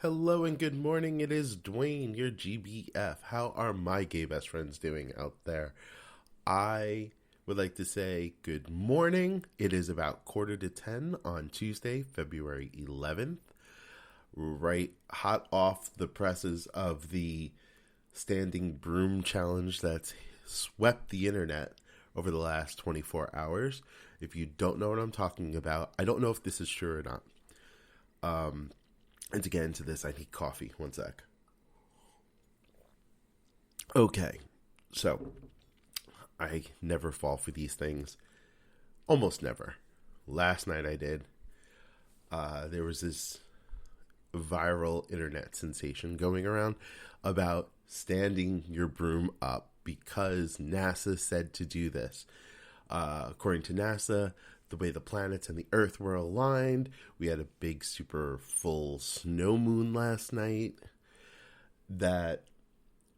Hello and good morning. It is Dwayne, your GBF. How are my gay best friends doing out there? I would like to say good morning. It is about 9:45 on Tuesday, February 11th. Right hot off the presses of the standing broom challenge that's swept the internet over the last 24 hours. If you don't know what I'm talking about, I don't know if this is true or not. And to get into this, I need coffee. One sec. Okay, so I never fall for these things. Almost never. Last night I did. There was this viral internet sensation going around about standing your broom up because NASA said to do this. According to NASA, the way the planets and the Earth were aligned, we had a big, super full snow moon last night. That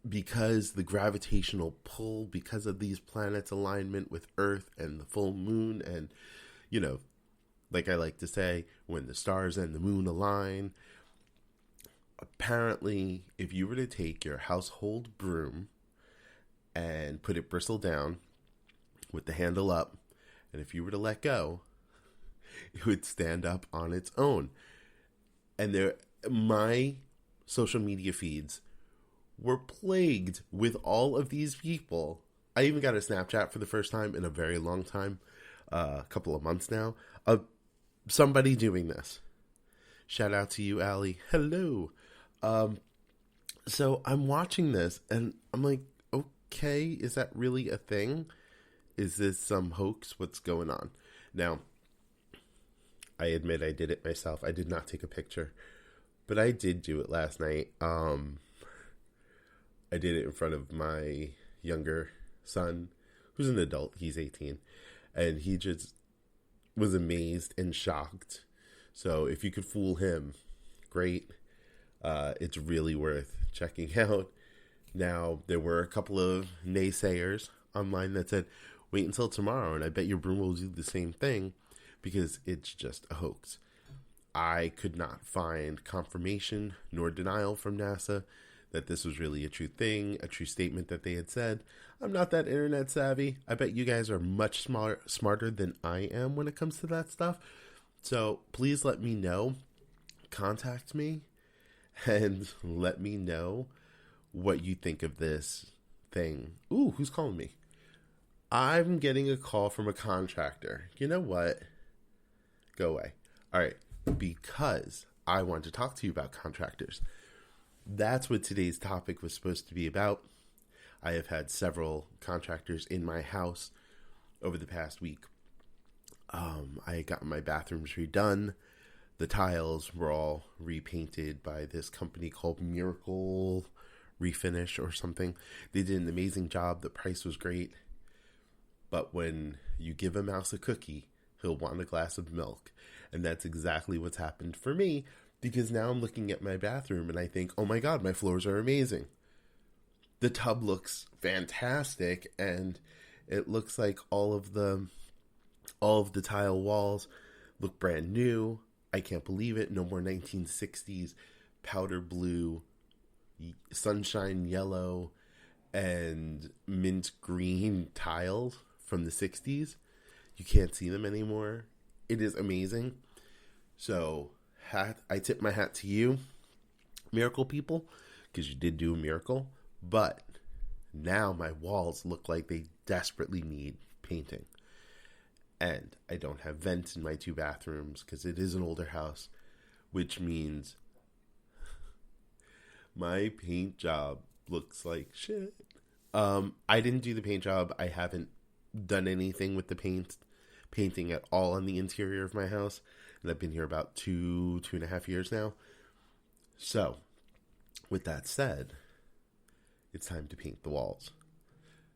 because the gravitational pull, because of these planets' alignment with Earth and the full moon, and, like I like to say, when the stars and the moon align, apparently, if you were to take your household broom and put it bristle down with the handle up, and if you were to let go, it would stand up on its own. And my social media feeds were plagued with all of these people. I even got a Snapchat for the first time in a very long time, a couple of months now, of somebody doing this. Shout out to you, Allie. Hello. So I'm watching this and I'm like, okay, is that really a thing? Is this some hoax? What's going on? Now, I admit I did it myself. I did not take a picture, but I did do it last night. I did it in front of my younger son, who's an adult. He's 18, and he just was amazed and shocked. So if you could fool him, great. It's really worth checking out. Now, there were a couple of naysayers online that said, wait until tomorrow, and I bet your broom will do the same thing because it's just a hoax. I could not find confirmation nor denial from NASA that this was really a true thing, a true statement that they had said. I'm not that internet savvy. I bet you guys are much smarter than I am when it comes to that stuff. So please let me know. Contact me and let me know what you think of this thing. Ooh, who's calling me? I'm getting a call from a contractor. You know what? Go away. All right. Because I want to talk to you about contractors. That's what today's topic was supposed to be about. I have had several contractors in my house over the past week. I got my bathrooms redone. The tiles were all repainted by this company called Miracle Refinish or something. They did an amazing job. The price was great. But when you give a mouse a cookie, he'll want a glass of milk. And that's exactly what's happened for me, because now I'm looking at my bathroom and I think, oh my God, my floors are amazing. The tub looks fantastic, and it looks like all of the tile walls look brand new. I can't believe it. No more 1960s powder blue, sunshine yellow, and mint green tiles from the 60s. You can't see them anymore. It is amazing. So I tip my hat to you, miracle people, because you did do a miracle. But now my walls look like they desperately need painting. And I don't have vents in my two bathrooms because it is an older house, which means my paint job looks like shit. I didn't do the paint job. I haven't done anything with the painting at all on the interior of my house. And I've been here about 2.5 years now. So, with that said, it's time to paint the walls.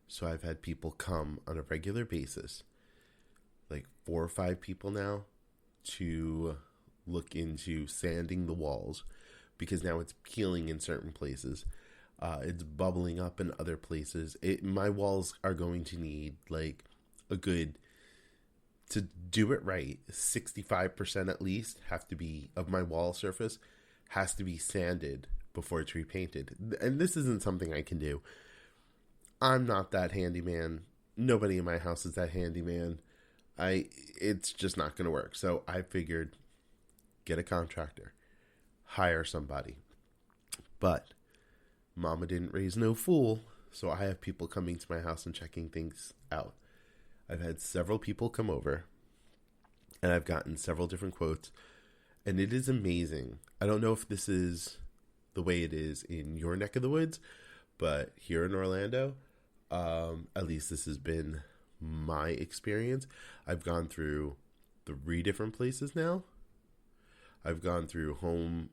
So I've had people come on a regular basis, like 4 or 5 people now, to look into sanding the walls, because now it's peeling in certain places. It's bubbling up in other places. My walls are going to need like a good, to do it right, 65% at least have to be of my wall surface has to be sanded before it's repainted. And this isn't something I can do. I'm not that handyman. Nobody in my house is that handyman. It's just not going to work. So I figured, get a contractor, hire somebody. But Mama didn't raise no fool, so I have people coming to my house and checking things out. I've had several people come over, and I've gotten several different quotes, and it is amazing. I don't know if this is the way it is in your neck of the woods, but here in Orlando, at least this has been my experience. I've gone through 3 different places now. I've gone through Home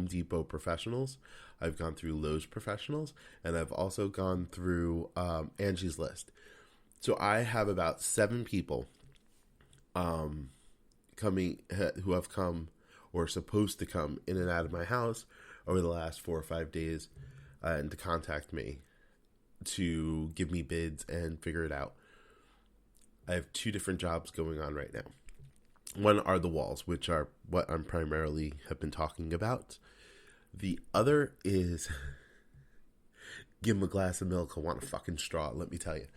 Depot professionals. I've gone through Lowe's professionals, and I've also gone through Angie's List. So I have about 7 people coming who have come or supposed to come in and out of my house over the last 4 or 5 days and to contact me to give me bids and figure it out. I have 2 different jobs going on right now. One are the walls, which are what I'm primarily have been talking about. The other is give him a glass of milk. I want a fucking straw, let me tell you.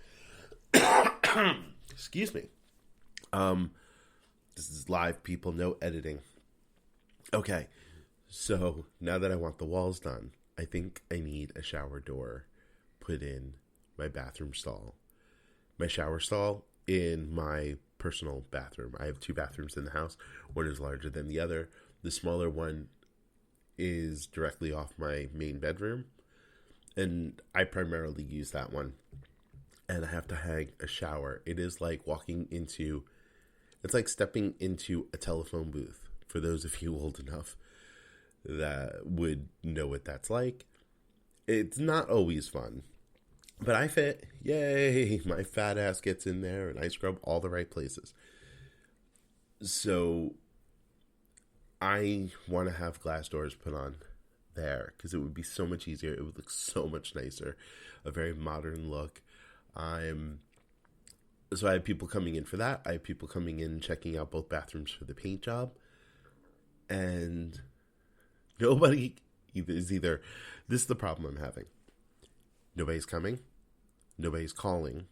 Excuse me. This is live, people, no editing. Okay, so now that I want the walls done, I think I need a shower door put in my bathroom stall. My shower stall in my personal bathroom. I have 2 bathrooms in the house. One is larger than the other. The smaller one is directly off my main bedroom, and I primarily use that one. And I have to hang a shower. It is like it's like stepping into a telephone booth. For those of you old enough that would know what that's like. It's not always fun. But I fit. Yay! My fat ass gets in there and I scrub all the right places. So I want to have glass doors put on there because it would be so much easier. It would look so much nicer. A very modern look. So I have people coming in for that. I have people coming in checking out both bathrooms for the paint job. And nobody is either, this is the problem I'm having. Nobody's coming. Nobody's calling.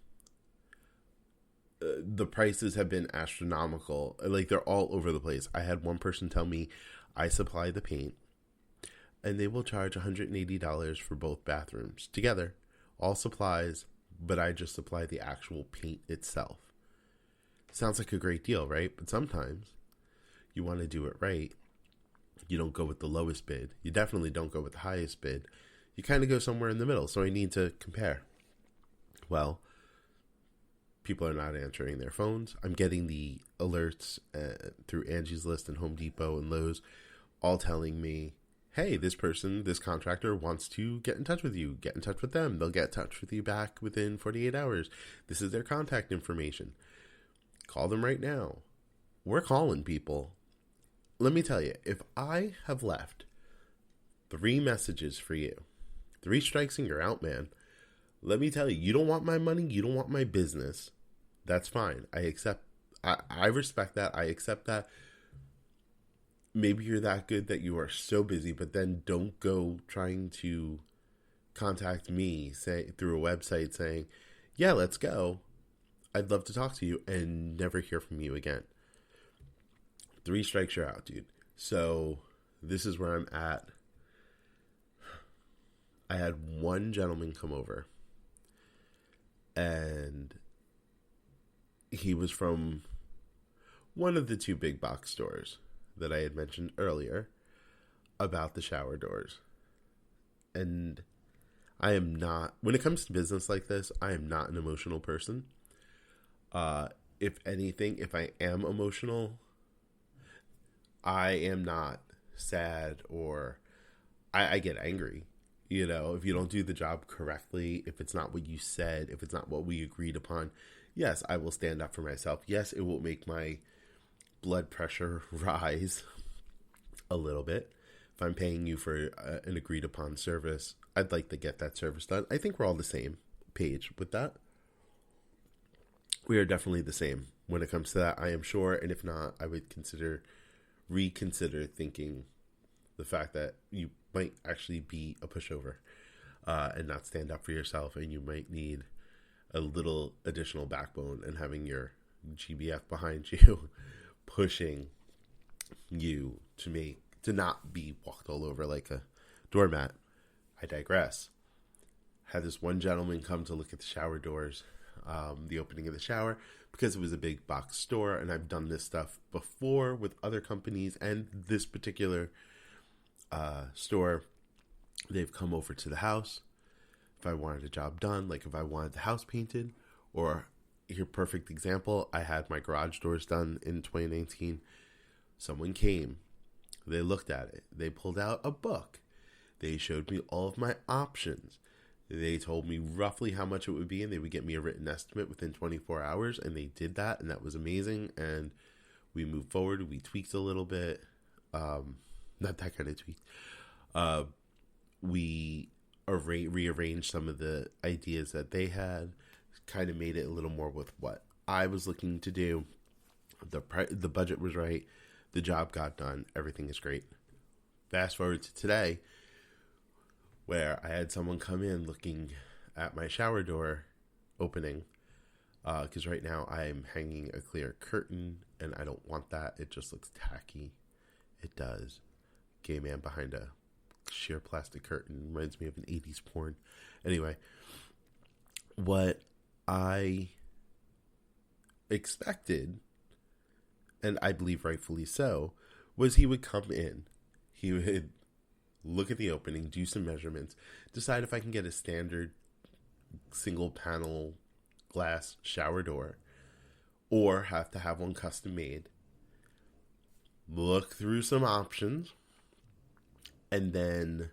The prices have been astronomical. Like, they're all over the place. I had one person tell me I supply the paint and they will charge $180 for both bathrooms together. All supplies, but I just supply the actual paint itself. Sounds like a great deal, right? But sometimes you want to do it right. You don't go with the lowest bid. You definitely don't go with the highest bid. You kind of go somewhere in the middle. So I need to compare. Well, people are not answering their phones. I'm getting the alerts through Angie's List and Home Depot and Lowe's, all telling me, hey, this contractor wants to get in touch with you. Get in touch with them. They'll get in touch with you back within 48 hours. This is their contact information. Call them right now. We're calling people. Let me tell you, if I have left 3 messages for you, 3 strikes and you're out, man. Let me tell you, you don't want my money, you don't want my business. That's fine. I respect that. I accept that. Maybe you're that good that you are so busy, but then don't go trying to contact me through a website saying, yeah, let's go. I'd love to talk to you, and never hear from you again. 3 strikes, you're out, dude. So this is where I'm at. I had one gentleman come over, and he was from one of the 2 big box stores that I had mentioned earlier about the shower doors. And I am not, when it comes to business like this, I am not an emotional person. If anything, if I am emotional, I am not sad, or I get angry. You know, if you don't do the job correctly, if it's not what you said, if it's not what we agreed upon, yes, I will stand up for myself. Yes, it will make my blood pressure rise a little bit. If I'm paying you for an agreed upon service, I'd like to get that service done. I think we're all the same page with that. We are definitely the same when it comes to that, I am sure. And if not, I would reconsider thinking The fact that you might actually be a pushover and not stand up for yourself, and you might need a little additional backbone, and having your GBF behind you pushing you to not be walked all over like a doormat. I digress. Had this one gentleman come to look at the shower doors, the opening of the shower, because it was a big box store, and I've done this stuff before with other companies, and this particular store, they've come over to the house. If I wanted a job done, like if I wanted the house painted, or here, perfect example, I had my garage doors done in 2019. Someone came, they looked at it, they pulled out a book, they showed me all of my options, they told me roughly how much it would be, and they would get me a written estimate within 24 hours, and they did that, and that was amazing. And we moved forward, we tweaked a little bit, not that kind of tweak. We rearranged some of the ideas that they had, kind of made it a little more with what I was looking to do. The budget was right, the job got done, everything is great. Fast forward to today, where I had someone come in looking at my shower door opening, because right now I'm hanging a clear curtain, and I don't want that. It just looks tacky. It does. Gay man behind a sheer plastic curtain reminds me of an 80s porn. Anyway, what I expected, and I believe rightfully so, was he would come in, he would look at the opening, do some measurements, decide if I can get a standard single panel glass shower door or have to have one custom made, look through some options, and then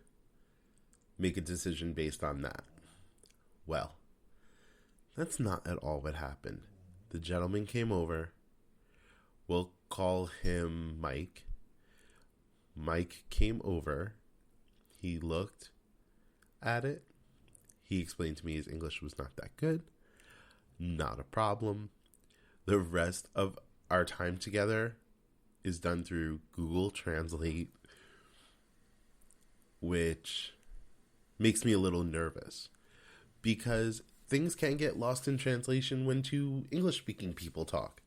make a decision based on that. Well, that's not at all what happened. The gentleman came over. We'll call him Mike. Mike came over. He looked at it. He explained to me his English was not that good. Not a problem. The rest of our time together is done through Google Translate, which makes me a little nervous because things can get lost in translation when two English-speaking people talk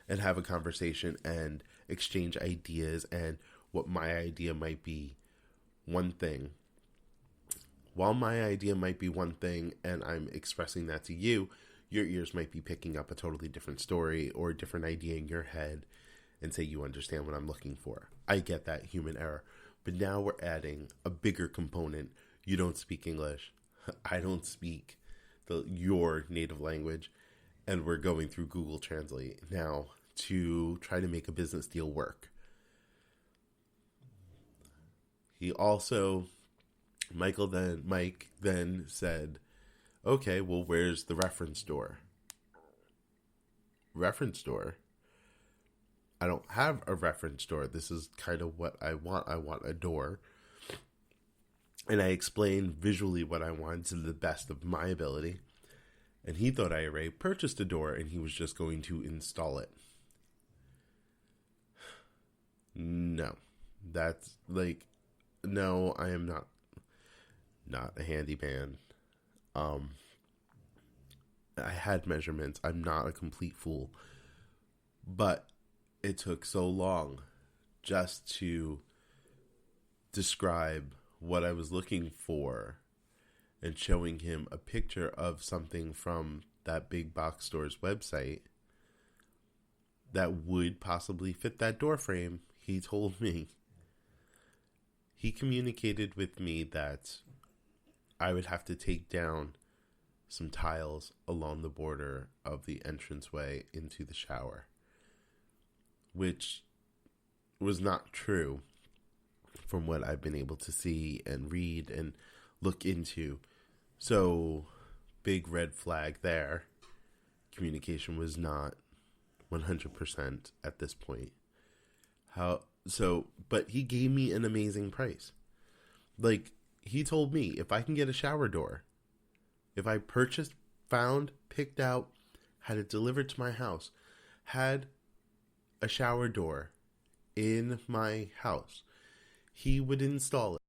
and have a conversation and exchange ideas, and what my idea might be one thing. While my idea might be one thing and I'm expressing that to you, your ears might be picking up a totally different story or a different idea in your head and say you understand what I'm looking for. I get that, human error. But now we're adding a bigger component. You don't speak English. I don't speak your native language. And we're going through Google Translate now to try to make a business deal work. He also, Mike then said, okay, well, where's the reference door? Reference door? I don't have a reference door. This is kind of what I want. I want a door. And I explained visually what I wanted to the best of my ability. And he thought I already purchased a door and he was just going to install it. No. That's like, no, I am not a handyman. I had measurements. I'm not a complete fool. But it took so long just to describe what I was looking for and showing him a picture of something from that big box store's website that would possibly fit that door frame. He told me, he communicated with me that I would have to take down some tiles along the border of the entranceway into the shower, which was not true from what I've been able to see and read and look into. So, big red flag there. Communication was not 100% at this point. But he gave me an amazing price. Like, he told me if I can get a shower door, if I purchased, found, picked out, had it delivered to my house, had a shower door in my house, he would install it.